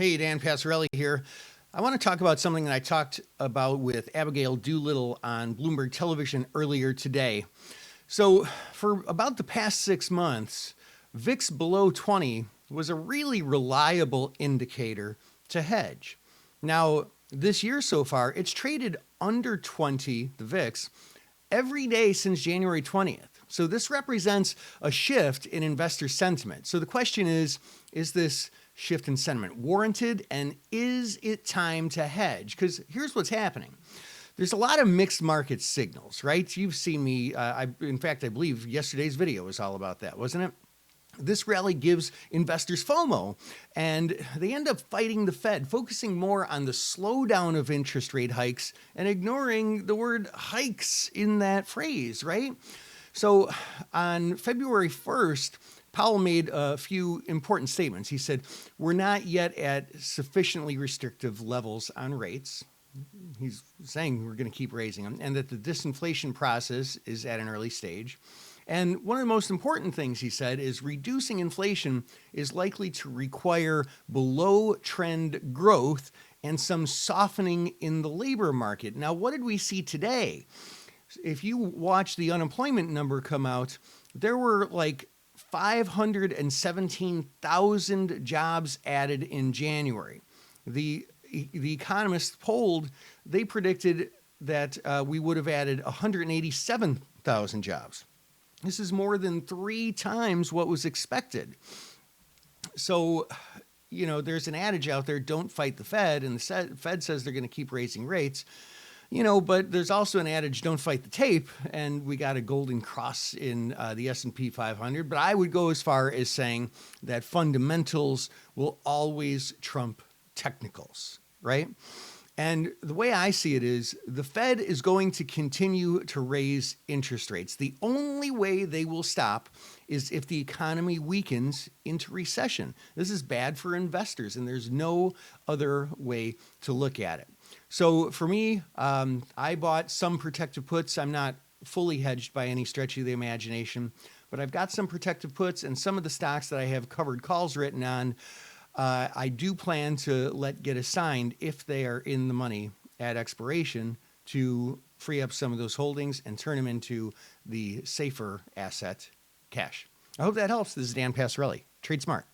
Hey, Dan Passarelli here. I want to talk about something that I talked about with Abigail Doolittle on Bloomberg Television earlier today. So, for about the past 6 months, VIX below 20 was a really reliable indicator to hedge. Now, this year so far, it's traded under 20, the VIX, every day since January 20th. So this represents a shift in investor sentiment. So the question is this shift in sentiment warranted, and is it time to hedge? Because here's what's happening. There's a lot of mixed market signals, right? You've seen me, in fact, I believe yesterday's video was all about that, wasn't it? This rally gives investors FOMO, and they end up fighting the Fed, focusing more on the slowdown of interest rate hikes and ignoring the word hikes in that phrase, right? So on February 1st, Powell made a few important statements. He said, we're not yet at sufficiently restrictive levels on rates. He's saying we're going to keep raising them, and that the disinflation process is at an early stage. And one of the most important things he said is reducing inflation is likely to require below trend growth and some softening in the labor market. Now, what did we see today? If you watch the unemployment number come out, there were like 517,000 jobs added in January. The economists polled, they predicted that we would have added 187,000 jobs. This is more than 3 times what was expected. So, there's an adage out there, don't fight the Fed, and the Fed says they're going to keep raising rates. But there's also an adage, don't fight the tape, and we got a golden cross in the S&P 500. But I would go as far as saying that fundamentals will always trump technicals, right? And the way I see it is the Fed is going to continue to raise interest rates. The only way they will stop is if the economy weakens into recession. This is bad for investors, and there's no other way to look at it. So for me, I bought some protective puts. I'm not fully hedged by any stretch of the imagination, but I've got some protective puts, and some of the stocks that I have covered calls written on, I do plan to get assigned if they are in the money at expiration to free up some of those holdings and turn them into the safer asset, cash. I hope that helps. This is Dan Passarelli. Trade smart.